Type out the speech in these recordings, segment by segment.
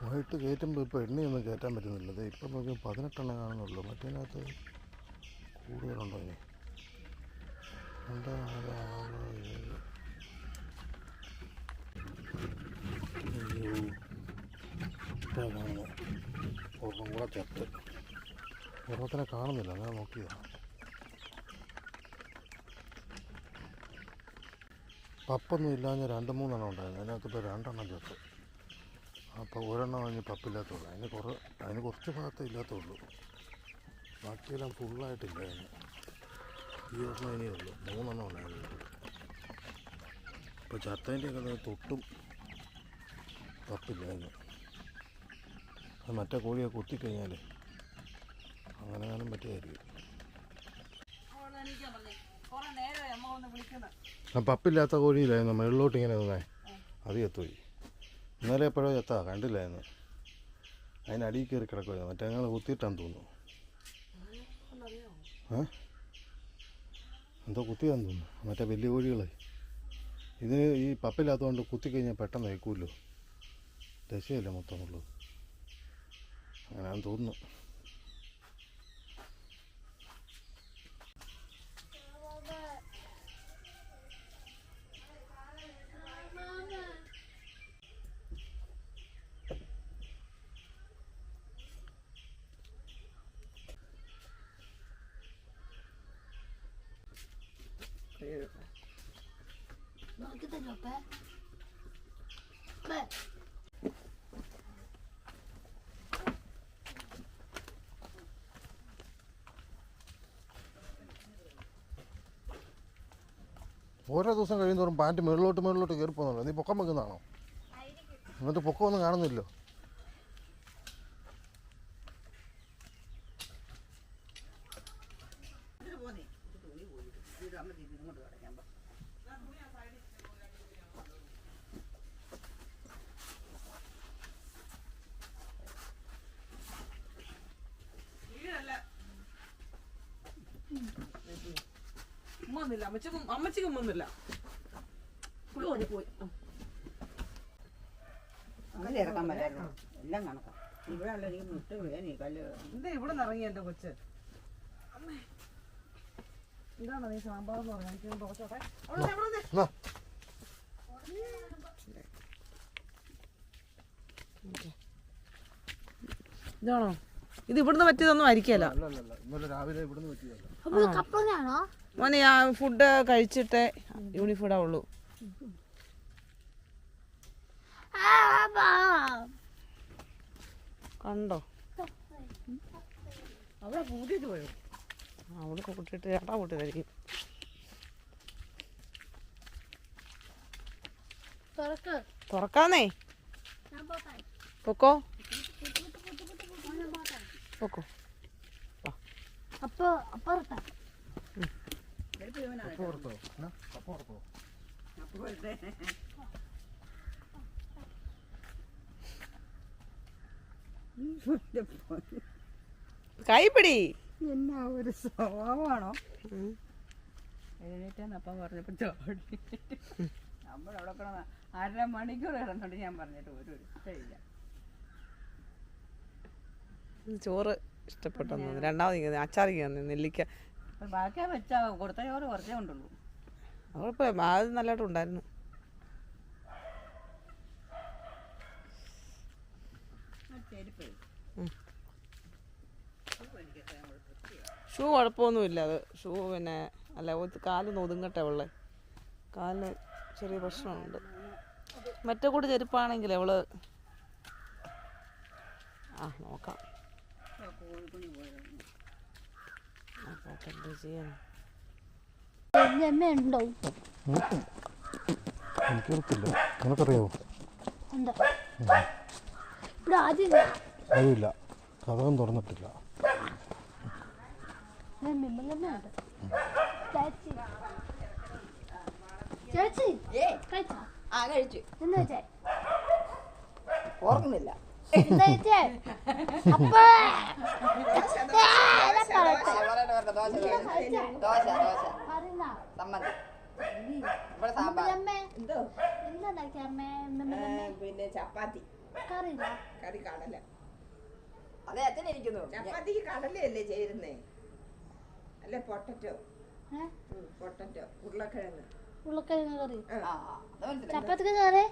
വൈകിട്ട് കയറ്റുമ്പോൾ ഇപ്പോൾ എണ്ണയൊന്നും കയറ്റാൻ പറ്റുന്നില്ല. അത് ഇപ്പം നോക്കി 18 എണ്ണം കാണുന്നുള്ളൂ. മറ്റേതിനകത്ത് കൂടുതലുണ്ടോ? ഇനി 2, 4, 6, 7 ഇപ്പം ഒരെണ്ണം കൂടെ ചത്ത്. ഒരെണ്ണത്തിനെ കാണുന്നില്ല, ഞാൻ നോക്കിയതാണ്. പപ്പൊന്നും ഇല്ലാഞ്ഞ 2-3 എണ്ണം ഉണ്ടായിരുന്നു. അതിനകത്തിപ്പോൾ 2 എണ്ണം ചത്ത്. അപ്പോൾ ഒരെണ്ണം കഴിഞ്ഞ് പപ്പില്ലാത്തുള്ളൂ. അതിന് കുറച്ച് ഭാഗത്തേ ഇല്ലാത്തുള്ളൂ. ബാക്കിയെല്ലാം ഫുള്ളായിട്ടില്ല. ഈ ഒരെണ്ണം ഇനിയുള്ളൂ. 3 എണ്ണം ഉണ്ടായിരുന്നു. ഇപ്പോൾ ചത്തതിൻ്റെയൊക്കെ തൊട്ടും പപ്പില്ല. അത് മറ്റേ കോഴിയെ കുത്തിക്കഴിഞ്ഞാൽ അങ്ങനെ കാണാൻ പറ്റുമായിരിക്കും. ആ പപ്പില്ലാത്ത കോഴിയിലായിരുന്നു മുകളിലോട്ട് ഇങ്ങനെ നിന്നേ. അത് ചത്തുപോയി. ഇന്നലെ എപ്പോഴോ ചത്താ കണ്ടില്ലായിരുന്നു. അതിനടിയിൽ കയറി കിടക്കുമായിരുന്നു. മറ്റേ ഞങ്ങൾ കുത്തിയിട്ടാന്ന് തോന്നുന്നു. എന്തോ കുത്തിയാന്ന് തോന്നുന്നു. മറ്റേ വലിയ കോഴികൾ ഇതിന് ഈ പപ്പില്ലാത്തതുകൊണ്ട് കുത്തിക്കഴിഞ്ഞാൽ പെട്ടെന്ന് വയ്ക്കുമല്ലോ. ദശയല്ലേ മൊത്തം ഉള്ളത്. അങ്ങനെയാണെന്ന് തോന്നുന്നു. ഓരോ ദിവസം കഴിയുന്നതോറും പാൻറ്റ് മുകളിലോട്ട് കയറി പോകുന്നുള്ളൂ. നീ പൊക്കം വെക്കുന്നതാണോ? എന്നിട്ട് പൊക്കമൊന്നും കാണുന്നില്ലോ. അമ്മച്ചിക്കും ഒന്നുമില്ല. അങ്ങനെ ഇറക്കാൻ പറ്റായിരുന്നു. എല്ലാം കണക്കാം. ഇവിടെ അല്ല നീ മുട്ട വേണി കല്ല്. എന്താ ഇവിടെ നിറങ്ങി എന്റെ കൊച്ച്? ഇതാണോ നീ സാമ്പാർ ദോശ? ഇതാണോ? ഇത് ഇവിടുന്ന് പറ്റിയതൊന്നും ആയിരിക്കല്ല. മോനെ ആ ഫുഡ് കഴിച്ചിട്ടേ യൂണിഫോം ഉള്ളൂ. കണ്ടോ? അവിടെ കൂട്ടിട്ട് പോയോ? അവിടെ കൂട്ടിട്ട് ചേട്ടാ കൂട്ടിയതായിരിക്കും. തുറക്കാന്നേ. പൊക്കോ പൊക്കോ. കൈപ്പിടി. എന്നാ ഒരു സ്വഭാവമാണോ? എഴുന്നേറ്റപ്പം പറഞ്ഞപ്പോ ചാടി. നമ്മളവിടെ കിടന്ന 1.5 മണിക്കൂർ കിടന്നോണ്ട് ഞാൻ പറഞ്ഞിട്ട് ഒരു ഇഷ്ടമില്ല. ചോറ് ഇഷ്ടപ്പെട്ടു. രണ്ടാമത് അച്ചാറിക്ക് നെല്ലിക്ക ബാക്കിയാ വെച്ചാ കൊടുത്ത ചോറ് കുറച്ചേ കൊണ്ടുള്ളൂ. കുഴപ്പമില്ല, അത് നല്ലതായിട്ടുണ്ടായിരുന്നു. ഷൂ കുഴപ്പമൊന്നുമില്ല. അത് ഷൂ പിന്നെ അല്ല കാല് ഒതുങ്ങട്ടെ. ഉള്ളേ കാലിന് ചെറിയ പ്രശ്നമുണ്ട്. മറ്റേ കൂടി ചെരുപ്പാണെങ്കിൽ അവള് നോക്കാം. എന്ത് ചെയ്യാൻ? എനിക്കറിയത്തില്ല. നിനക്കറിയാവോ? അറിയില്ല. കഥകം തുറന്നിട്ടില്ല. ഓർക്കുന്നില്ല. പിന്നെ ചപ്പാത്തി കറി കടല. അതെ അച്ഛനിരിക്കുന്നു. ചപ്പാത്തിക്ക് കടലയല്ലേ ചേരുന്നേ? അല്ല പൊട്ടറ്റോ. പൊട്ടറ്റോ ഉരുളക്കിഴങ്ങ്. ഉരുളക്കിഴങ്ങ് കറി ചപ്പാത്തിക്ക് കറി.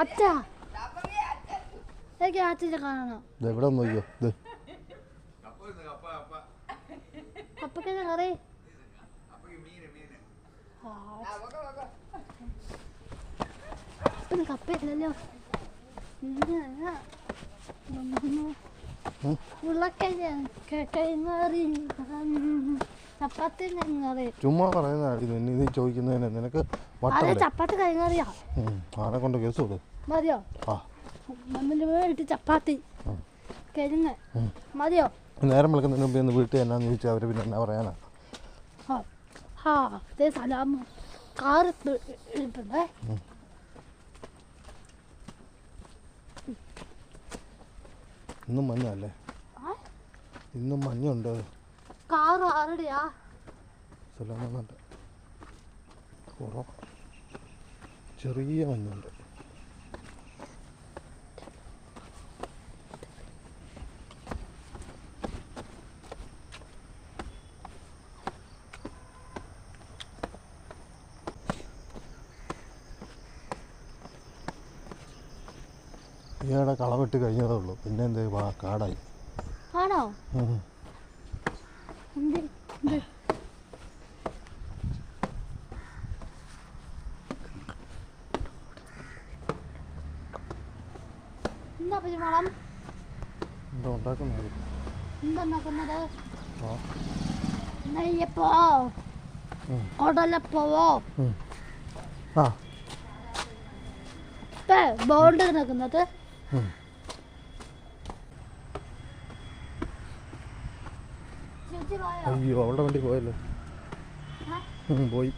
അച്ഛാ എനിക്ക് അച്ഛനെ കാണണം. എവിടെ നോക്കിയോ ഇത് അപ്പൊക്കെ കറി കപ്പയില്ലല്ലോ. ചപ്പാത്തി കറി. ചുമ്മാ പറയുന്ന നീ ചോദിക്കുന്നതിന് നിനക്ക് ചപ്പാത്തി കറിയാ. ആരെ കൊണ്ട് കേസ് കൊടു മതിയോ? വീട്ടിൽ ചപ്പാത്തി കിഴങ്ങ് മതിയോ? നേരം വിളിക്കുന്നതിന് മുമ്പ് ഒന്ന് വീട്ടിൽ എന്നാന്ന് ചോദിച്ചാൽ അവർ പിന്നെ എന്നാ പറയാനാ? സലാം കാറ് ഇരിപ്പുണ്ടേ. ഇന്നും മഞ്ഞല്ലേ? ഇന്നും മഞ്ഞുണ്ട്. കാറ് ആരുടെയാ? സലാമുണ്ട്. ചെറിയ മഞ്ഞുണ്ട്. ഈയിടെ കളവെട്ട് കഴിഞ്ഞതേ ഉള്ളൂ. പിന്നെ എന്ത് കാടായി. ആണോ? എന്താ പരിമളം? എന്താ ഉണ്ടാക്കുന്നത്? എന്താക്കുന്നത്? നെയ്യപ്പോ കൊടലപ്പവോ ബോണ്ട് നിൽക്കുന്നത്. അയ്യോ അവളുടെ വണ്ടി പോയല്ലോ. പോയി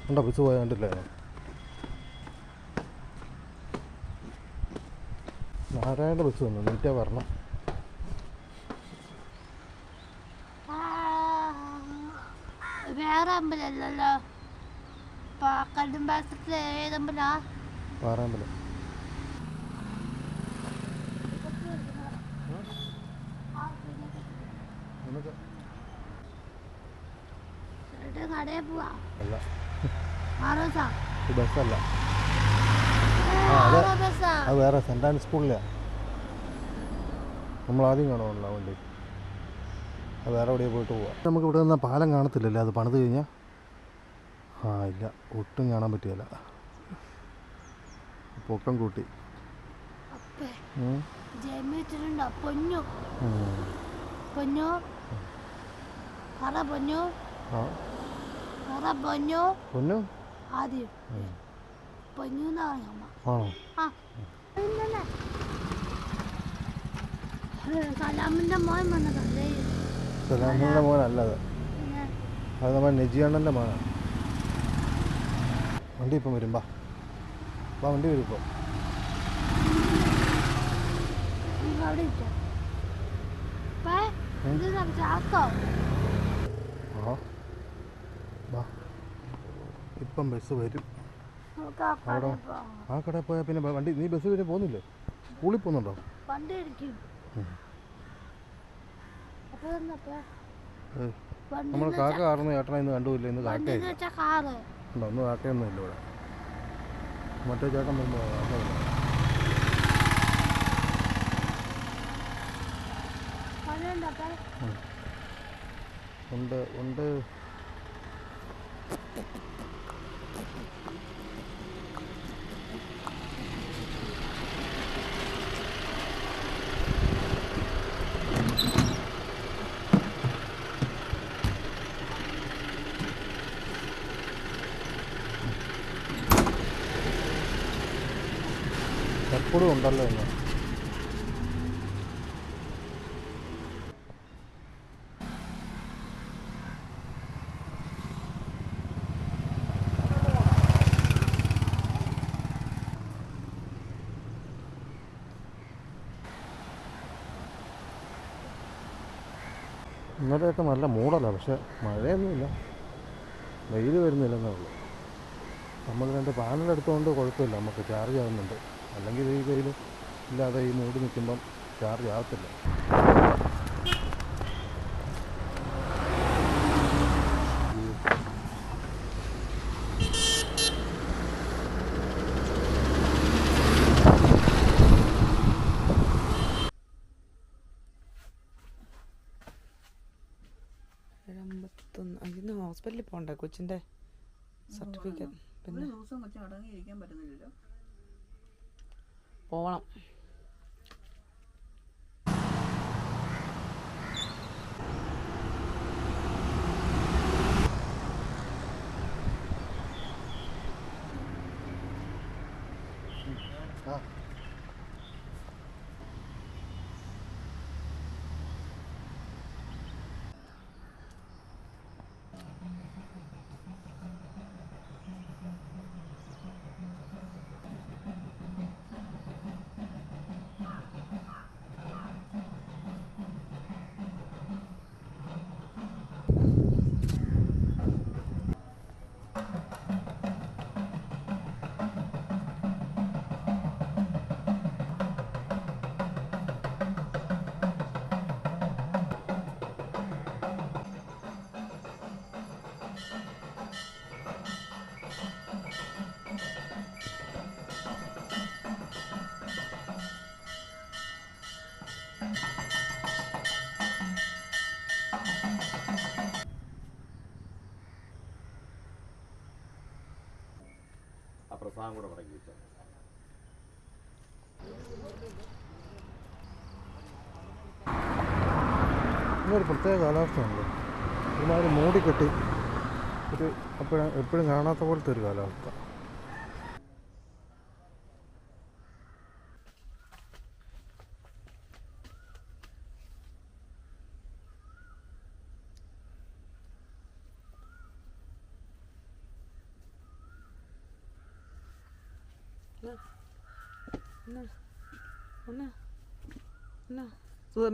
ഉണ്ടോ? ബസ് പോയാ കണ്ടില്ലേ? നാരായണ ബസ് വന്നു. നീറ്റാ വരണം. വേറെ അമ്പലല്ലോ. കടുംബാസത്തിലെ ഏതമ്പലാ? പാറാമ്പലം. കടയിൽ പോവാ. അല്ല ബസ്സല്ല. അത് വേറെ സെൻ്റ് ആൻഡ് സ്കൂളിലാണ്. നമ്മൾ ആദ്യം കാണുമല്ലോ വണ്ടി. അത് വേറെ എവിടെയാണ് പോയിട്ട് പോവാം. നമുക്ക് ഇവിടെ നിന്ന് പാലം കാണത്തില്ലല്ലേ? അത് പണിത് കഴിഞ്ഞാൽ ഇല്ല, ഒട്ടും കാണാൻ പറ്റിയല്ല. പൊക്കം കൂട്ടി. പൊന്നു പൊന്നു പൊന്നു പൊന്നു പൊന്നു ആദ്യം പൊന്നു ആണോ? സലാമിന്റെ മോൻ വന്നതല്ലേ? സലാമിൻ്റെ മോനല്ലത്. അത് നമ്മൾ നെജിയണ്ണൻ്റെ മോനാണ്. വണ്ടി ഇപ്പം വരും. വണ്ടി വരും ഇപ്പോൾ. ഇപ്പം ബസ് വരും. അവിടെ ആ കടയിൽ പോയാൽ പിന്നെ വണ്ടി നീ ബസ് വരെ പോകുന്നില്ലേ? സ്കൂളിൽ പോകുന്നുണ്ടോ? നമ്മൾ കാക്ക കാറുന്ന ചേട്ടനെ ഇന്ന് കണ്ടുമില്ല. ഇന്ന് കാക്കയില്ല. ഉണ്ടോ? ഒന്ന് കാക്കയൊന്നും ഇല്ല ഇവിടെ. മറ്റേ ചേട്ടൻ വരുമ്പോൾ ഉണ്ട് ഉണ്ട്. എപ്പോഴും ഉണ്ടല്ലോ ഇന്ന്. ഇന്നലെയൊക്കെ നല്ല മൂടല്ല, പക്ഷെ മഴയൊന്നുമില്ല. വെയിൽ വരുന്നില്ലെന്നേ ഉള്ളൂ. നമ്മൾ 2 പാനൽ എടുത്തുകൊണ്ട് കുഴപ്പമില്ല, നമുക്ക് ചാർജ് ആവുന്നുണ്ട്. അല്ലെങ്കിൽ ഈ കയ്യിൽ ഇല്ലാതെ ഈ മൂടി നിൽക്കുമ്പം ചാർജ് ആകത്തില്ല. ഇന്ന് ഹോസ്പിറ്റലിൽ പോകണ്ടേ കൊച്ചിൻ്റെ സർട്ടിഫിക്കറ്റ്? പിന്നെ ഒരു ദിവസം കൊച്ചു അടങ്ങിയിരിക്കാൻ പറ്റുന്നില്ലല്ലോ. പോകണം. പ്രസാദം കൂടെ മടക്കി വെച്ചാൽ ഇന്നൊരു പ്രത്യേക കാലാവസ്ഥയാണല്ലോ. ഒരുമാതിരി മൂടിക്കെട്ടി ഒരു എപ്പോഴും കാണാത്ത പോലത്തെ ഒരു കാലാവസ്ഥ.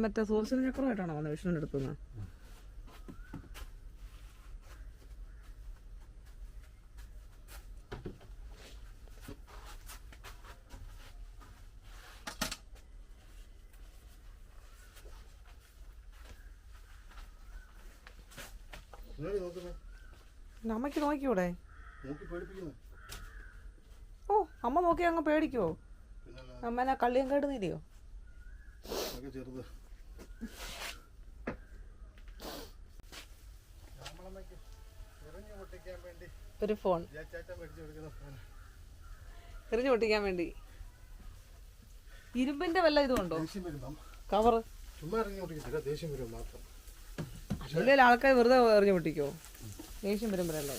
മറ്റേ സുദർശന ചക്രമായിട്ടാണോ വന്നത് വിഷ്ണുവിൻ്റെ അടുത്തുനിന്ന്? അമ്മയ്ക്ക് നോക്കിയൂടെ? ഓ, അമ്മ നോക്കി അങ്ങ് പേടിക്കുവോ? അമ്മനെ കള്ളിയും കേട്ട് തീരുവോ? ചെറുത് ഒരു ഫോൺ എറിഞ്ഞു പൊട്ടിക്കാൻ വേണ്ടി ഇരുമ്പിന്റെ വല്ല ഇതുണ്ടോ കവറ്? അല്ലെങ്കിൽ ആൾക്കാർ വെറുതെ എറിഞ്ഞു പൊട്ടിക്കോ? ദേഷ്യം വരുമ്പോഴല്ലേ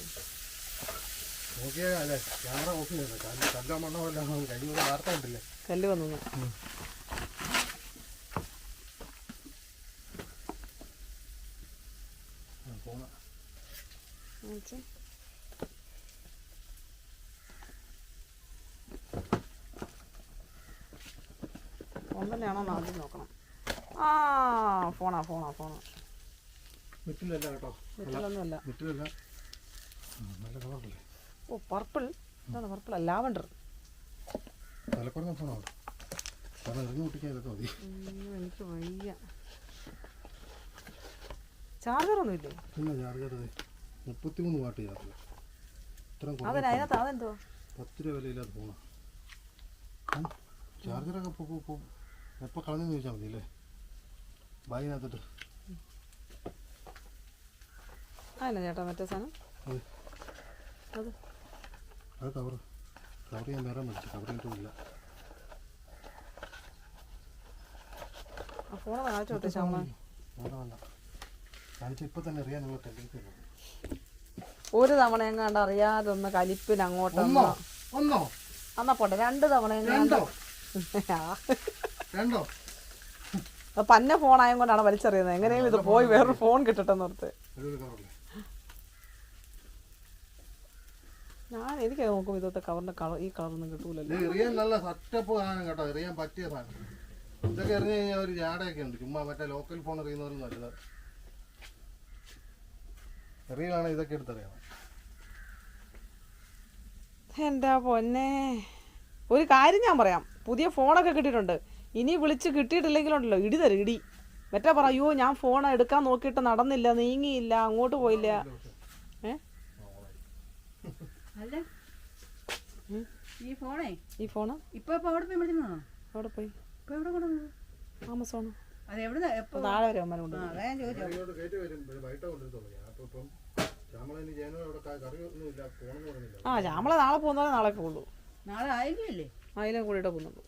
കല്ല് വന്നു. ഫോൺ തന്നെയാണോ ആദ്യം നോക്കണം. ആ ഫോണാ. വീട്ടിലൊന്നുമല്ല. ഓ പർപ്പിൾ. എന്താണ് പർപ്പിൾ? ലാവണ്ടർ. എനിക്ക് വയ്യ. ചാർജറൊന്നും ഇല്ലേ? 33 വാട്ട് ചാർജർ. അതിനകത്ത് അതെന്തോ 10 രൂപ വിലയില്ലാത്ത ഫോണാ. ചാർജറൊക്കെ എപ്പോൾ കളഞ്ഞെന്ന് ചോദിച്ചാൽ മതി അല്ലേ? ബാഗിനകത്തിട്ട്. അതല്ല ചേട്ടാ മറ്റേ സാധനം അത് കവർ ഞാൻ വേറെ മേടിച്ചു. കവർ കിട്ടുന്നില്ല. ആ ഫോൺ കാണിച്ചോട്ടെ ശ്യാമ. കാണിച്ച ഇപ്പം തന്നെ അറിയാനുള്ള ടെൻഡൻസി ഉണ്ട്. ഒരു തവണ എങ്ങാണ്ട് അറിയാതെ ഒന്ന് കലിപ്പിന് അങ്ങോട്ടൊന്നോ എന്നാ പോട്ടെ. 2 തവണ പന്ന ഫോണായ കൊണ്ടാണ് വലിച്ചെറിയുന്നത്. എങ്ങനെയും ഇത് പോയി വേറൊരു ഫോൺ കിട്ടട്ടെ നിർത്ത്. എനിക്ക് നോക്കും ഇതൊക്കെ കവറിന്റെ കളർ ഈ കളറൊന്നും കിട്ടൂലല്ലോ. എറിയാൻ നല്ല സെറ്റപ്പ് സാധനം കേട്ടോ. എറിയാൻ പറ്റിയ സാധനം. ഇതൊക്കെ എറിഞ്ഞു കഴിഞ്ഞാൽ ഒരു ജാടയൊക്കെ ഉണ്ട്. ചുമ്മാ മറ്റേ ലോക്കൽ ഫോൺ എറിയുന്നവരും നല്ലത്. എറിയുവാണെങ്കിൽ ഇതൊക്കെ എടുത്തറിയണം. എൻ്റെ പൊന്നെ, ഒരു കാര്യം ഞാൻ പറയാം, പുതിയ ഫോണൊക്കെ കിട്ടിയിട്ടുണ്ട്. ഇനി വിളിച്ച് കിട്ടിയിട്ടില്ലെങ്കിലുണ്ടല്ലോ ഇടി തരും, ഇടി. മറ്റേ പറ, അയ്യോ ഞാൻ ഫോൺ എടുക്കാൻ നോക്കിയിട്ട് നടന്നില്ല, നീങ്ങിയില്ല, അങ്ങോട്ട് പോയില്ല. അല്ല ഈ ഫോണേ ഇപ്പൊ അവിടെ പോയി വിളിക്കുന്നോ? അവിടെ പോയി ഇപ്പൊ എവിടെ കൊണ്ടുവന്നു? ആമസോണ്. അത് എവിടെ താഴെ വരെ അമ്മ കൊണ്ട്. അതാ ഞാൻ ചോദിച്ചോ. ശ്യാമള നാളെ പോകുന്നതേ നാളെ പോകുള്ളൂ. നാളെ ആയില്ലേ? അതിലും കൂടിയിട്ടേ പോകുന്നുള്ളൂ.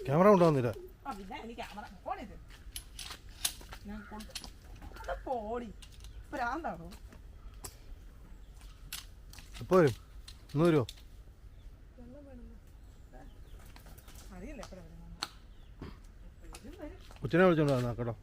ക്യാമറ കൊണ്ടുവന്നില്ല. എപ്പോ വരും? ഇന്ന് വരുമോ? കൊച്ചിനെ വിളിച്ചോണ്ട് വന്നാ കേട്ടോ.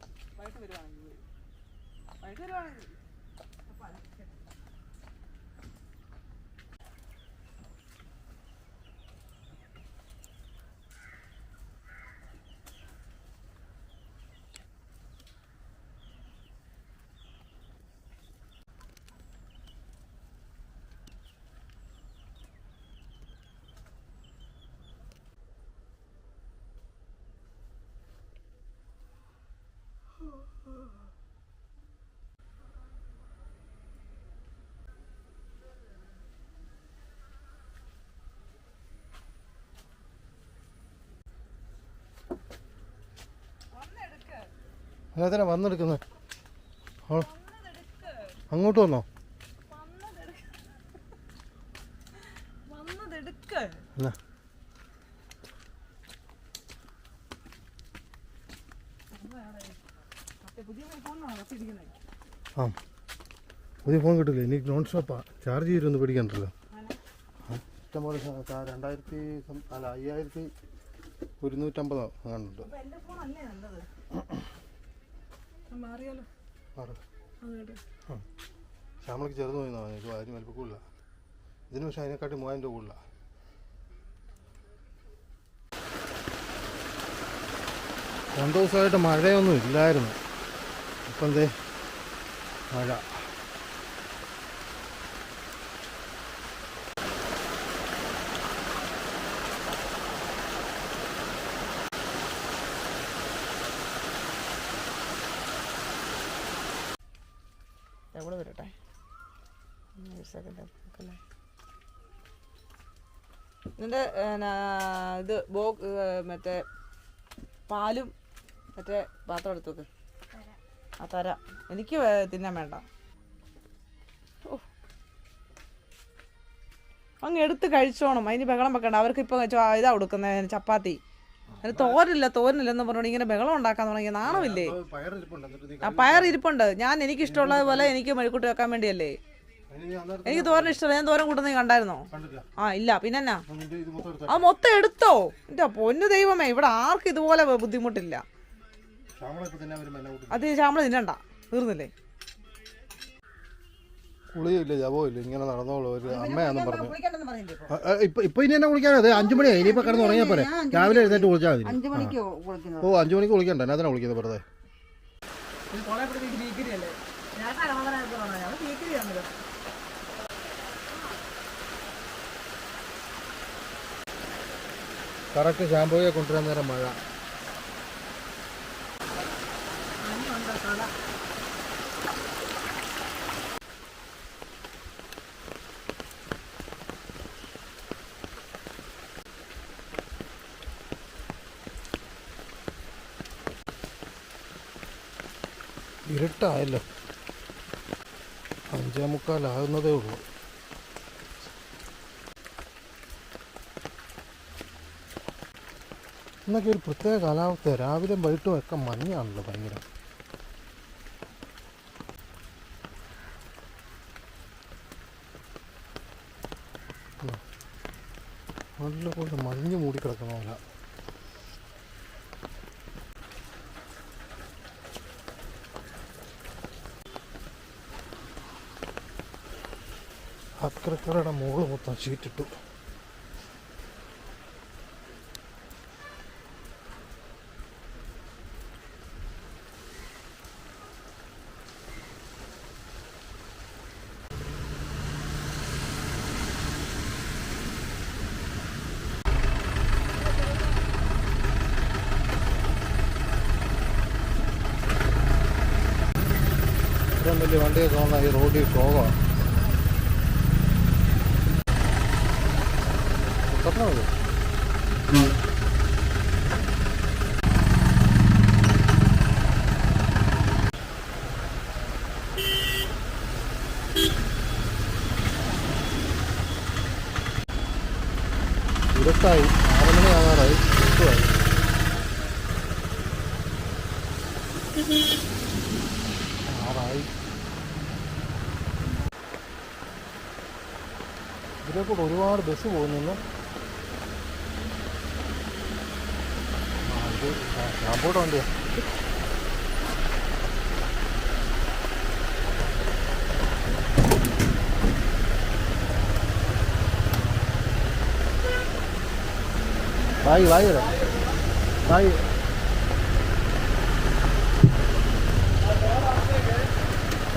അതിനാ വന്നെടുക്കുന്നത്. അങ്ങോട്ട് വന്നോ? എന്നാ ആ പുതിയ ഫോൺ കിട്ടില്ല. ഇനി നോൺ സ്റ്റോപ്പാ, ചാർജ് ചെയ്തൊന്ന് പിടിക്കണ്ടല്ലോ. ഇഷ്ടംപോലെ 5150 കാണുന്നുണ്ട്. ശ്യാമളക്ക് ചെറുത് പോയി പറഞ്ഞത്, ഇത് ആരും വലിപ്പക്കൂടില്ല. ഇതിന് പക്ഷേ അതിനെക്കാട്ടി 3000 രൂപ കൂടുതലാണ്. രണ്ടു ദിവസമായിട്ട് മഴയൊന്നും ഇല്ലായിരുന്നു. ഇപ്പം എന്തേ മഴ. എവിടെ വരട്ടെ, ഇതിൻ്റെ ഇത് മറ്റേ പാലും മറ്റേ പാത്രം എടുത്തു വെക്ക്. ആ തരാം, എനിക്ക് തിന്നാൻ വേണ്ട. അങ്ങ് എടുത്ത് കഴിച്ചോണം, അതിന് ബഹളം വെക്കണ്ട. അവർക്ക് ഇപ്പം ഇതാ കൊടുക്കുന്നത് ചപ്പാത്തി. അതിന് തോരനില്ലെന്ന് പറഞ്ഞോണ്ട് ഇങ്ങനെ ബഹളം ഉണ്ടാക്കാൻ തുടങ്ങിയ നാണമില്ലേ? ആ പയർ ഇരിപ്പുണ്ട്. എനിക്ക് ഇഷ്ടമുള്ളതുപോലെ എനിക്ക് മെഴുക്കൂട്ടി വെക്കാൻ വേണ്ടിയല്ലേ. എനിക്ക് തോരൻ ഇഷ്ടമല്ല. ഞാൻ തോരൻ കൂട്ടുന്ന കണ്ടായിരുന്നോ? ആ ഇല്ല, പിന്നെ എന്നാ അത് മൊത്തം എടുത്തോ? എന്റെ പൊന്നു ദൈവമേ, ഇവിടെ ആർക്കും ഇതുപോലെ ബുദ്ധിമുട്ടില്ല. അത് ശ്യാമള തിന്നണ്ട, തീർന്നില്ലേ? കുളിയില്ല, ജപമില്ല, ഇങ്ങനെ നടന്നോളൂ. ഒരു അമ്മയാണെന്ന് പറഞ്ഞു. ഇപ്പൊ ഇനി എന്നെ കുളിക്കാനോ? 5 മണിയായി. ഇനിയിപ്പോ കിടന്ന് ഉറങ്ങിയാ പോരെ? രാവിലെ എഴുന്നേറ്റ് കുളിച്ചാൽ മതി. 5 മണിക്ക് ഓ 5 മണിക്ക് കുളിക്കണ്ട. എന്നാ കുളിക്കുന്നത് വെറുതെ? കറക്റ്റ് ഷാമ്പൂയെ കൊണ്ടുവരാൻ നേരം മഴ. ഇരുട്ടായല്ലോ, 5:45 ഉള്ളൂ. എന്നൊക്കെ ഒരു പ്രത്യേക കാലാവസ്ഥ. രാവിലെ വൈകിട്ടും ഒക്കെ മഞ്ഞാണല്ലോ ഭയങ്കര. നല്ല പോലെ മഞ്ഞ് മൂടിക്കിടക്കുന്ന പോലെ. അക്കരക്കരയുടെ മുകളിൽ മൊത്തം ഷീറ്റിട്ടു. ഇത്രയും വലിയ വണ്ടിയൊക്കെ വന്നാൽ ഈ റോഡിൽ പോകാം. ഇരുട്ടായി, 6 മണി ആകാറായി. ആറായി. ഇതിലെ കൂടെ ഒരുപാട് ബസ് പോകുന്നു. ഷാമ്പോട്ട് വണ്ടിയാ. വായി വായി വായി.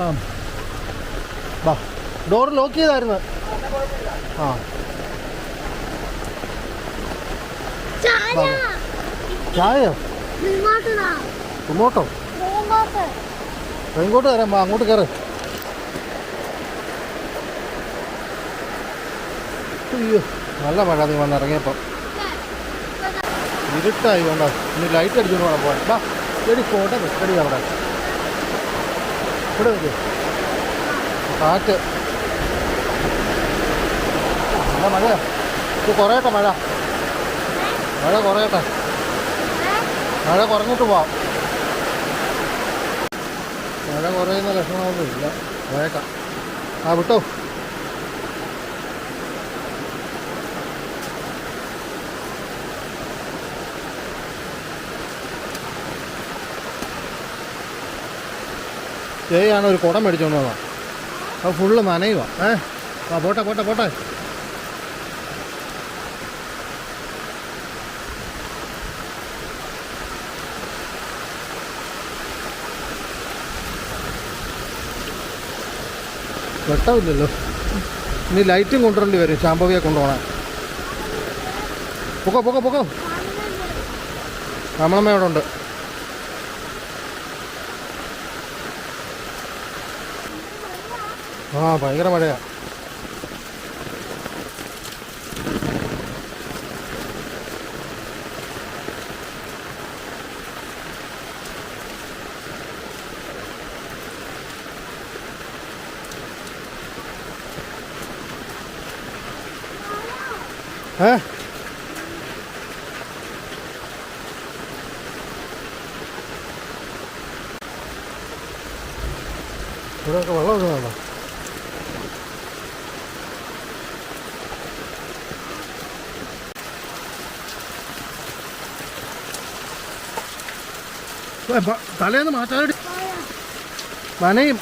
ആ വാ, ഡോർ ലോക്ക് ചെയ്തായിരുന്നു. ആ ചായയോ? ഇങ്ങോട്ടോ? ഇങ്ങോട്ട് തരാം. വാ, അങ്ങോട്ട് കയറ്. അയ്യോ, നല്ല മഴ. നീ വന്നിറങ്ങിയപ്പം ഇരുട്ടായി. വേണ്ട, ഇനി ലൈറ്റ് അടിച്ചുകൊണ്ട് വേണം പോകാൻ. വാ, ശരി, ഫോട്ടോ വെക്കടി അവിടെ. ഇവിടെ വെക്ക്. കാറ്റ് നല്ല മഴ. ഇത് കുറയട്ടെ മഴ. മഴ കുറയട്ടെ. മഴ കുറഞ്ഞിട്ട് പോവാം. മഴ കുറയുന്ന ലക്ഷണമൊന്നുമില്ല. വേക്കാം. ആ, വിട്ടോ. ജയാണ് ഒരു കുടം മേടിച്ചോണ്ട് വന്നോ. അത് ഫുള്ള് നനയുക. ആ, പോട്ടെ പോട്ടെ പോട്ടെ. വെട്ടമില്ലല്ലോ. ഇനി ലൈറ്റും കൊണ്ടുവരേണ്ടി വരും. ശാംഭവിയെ കൊണ്ടുപോകണം. പൊക്കോ പൊക്കോ പൊക്കോ. നമ്മളമ്മ അവിടെ ഉണ്ട്. ആ, ഭയങ്കര മഴയാ. ഇവിടെയൊക്കെ വെള്ളം ഒഴുകുന്നുണ്ടോ? തലേന്ന് മാറ്റാൻ മനയും.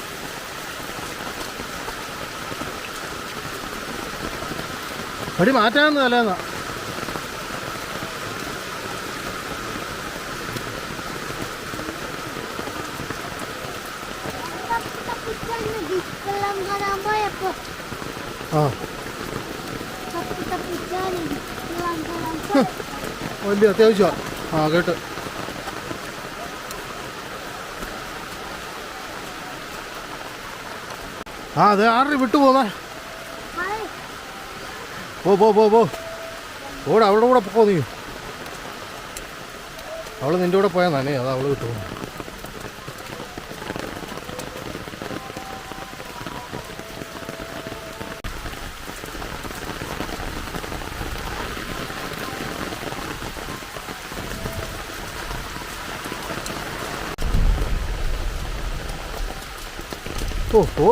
പടി മാറ്റാന്ന് തലേന്നാ. ആ, വലിയ അത്യാവശ്യമാണ്. ആ, കേട്ട്. ആ, അതെ, 6 വിട്ടു പോന്നേ. പോ പോ പോ പോ. ഓടെ അവളുടെ കൂടെ പോ. നീ അവള് നിൻ്റെ കൂടെ പോയാൽ തന്നെ അത് അവള് വിട്ടു. ഓ ഓ,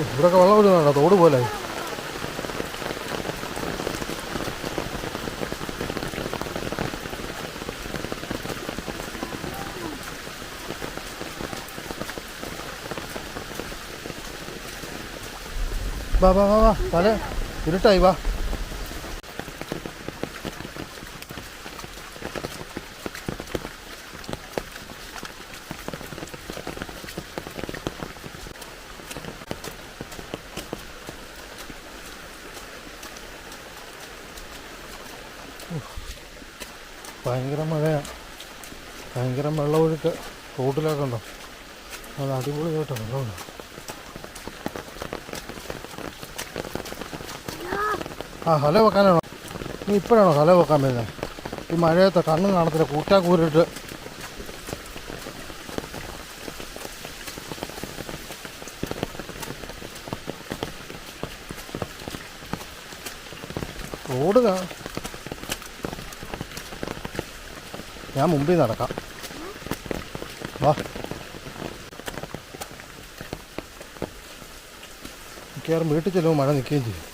ഇവിടെയൊക്കെ വെള്ളം ഒഴുകുന്നുണ്ടോ? തോട് പോലെ. വാ വാ വാ വാ, തല ഇരുട്ടായി, വാ. ഭയങ്കര മഴയാണ്, ഭയങ്കര വെള്ളമൊഴുക്ക്. റോഡിലൊക്കെ ഉണ്ടോ? അത് അടിപൊളിയായിട്ട് വെള്ളമുണ്ട്. ആ, ഹല വെക്കാനാണോ? നീ ഇപ്പോഴാണോ ഹല വെക്കാൻ വരുന്നത്? ഈ മഴയത്ത് കണ്ണും കാണത്തില്ല, കൂറ്റാക്കൂരിട്ട്. റോഡ് ഞാൻ മുമ്പിൽ നടക്കാം, വാ. മിക്കവാറും വീട്ടിൽ ചെല്ലുമ്പോൾ മഴ നിൽക്കുകയും ചെയ്യും.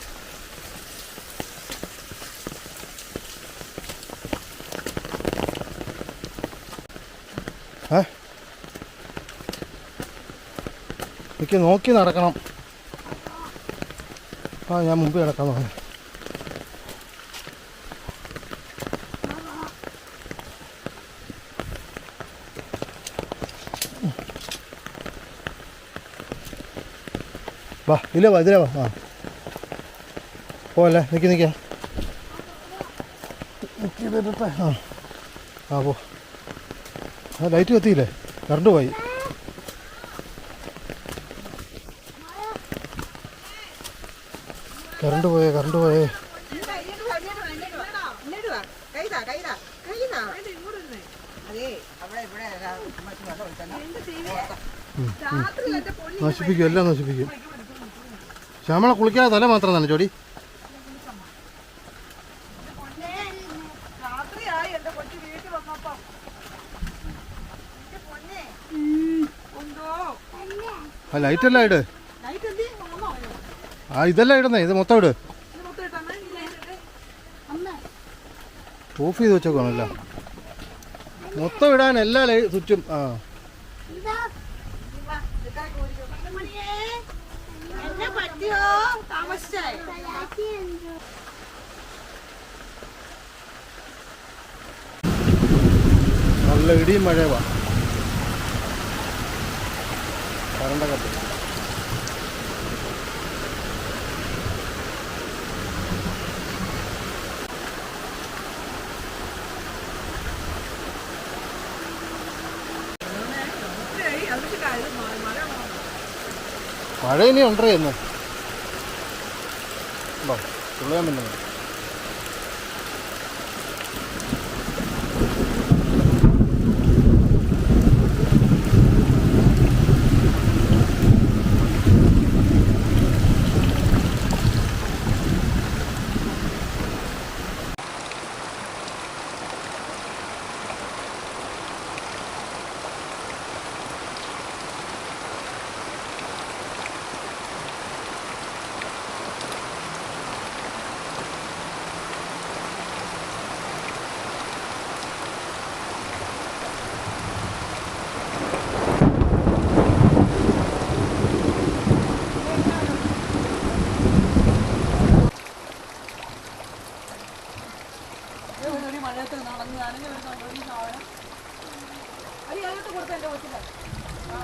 എനിക്ക് നോക്കി നടക്കണം. ആ, ഞാൻ മുമ്പിൽ നടക്കാൻ പറഞ്ഞു. വാ, ഇല്ല വാ, ഇതിലേ വാ. ആ, പോവല്ലേ, നിൽക്കി. ആ ആ, പോ. ആ, ലൈറ്റ് കത്തിയില്ലേ? കറണ്ട് പോയി. കറണ്ട് പോയേ. നശിപ്പിക്കും, എല്ലാം നശിപ്പിക്കും. ശ്യാമള കുളിക്കാതെ തല മാത്രം തന്നെ ചോടി. ആ, ലൈറ്റെല്ലാം ഇട്. ആ, ഇതെല്ലാം ഇടുന്നേ, ഇത് മൊത്തം ഇട്. ഓഫ് ചെയ്ത് വെച്ചേക്കാണല്ല, മൊത്തം ഇടാൻ എല്ലാ സ്വിച്ചും. ആ, നല്ല ഇടിയും മഴയുവാ. കറണ്ടൊക്കെ പോയി. മഴ ഇനി ഉണ്ടേ എന്ന് തുള്ളയാൻ പറ്റുന്നത്. മഴയത്ത് നടന്ന് നനഞ്ഞു വരുന്നുണ്ടോ ഈ സാധനം? അത് അതിനകത്ത് കൊടുത്ത എൻ്റെ കൊച്ചില്ല. ആ,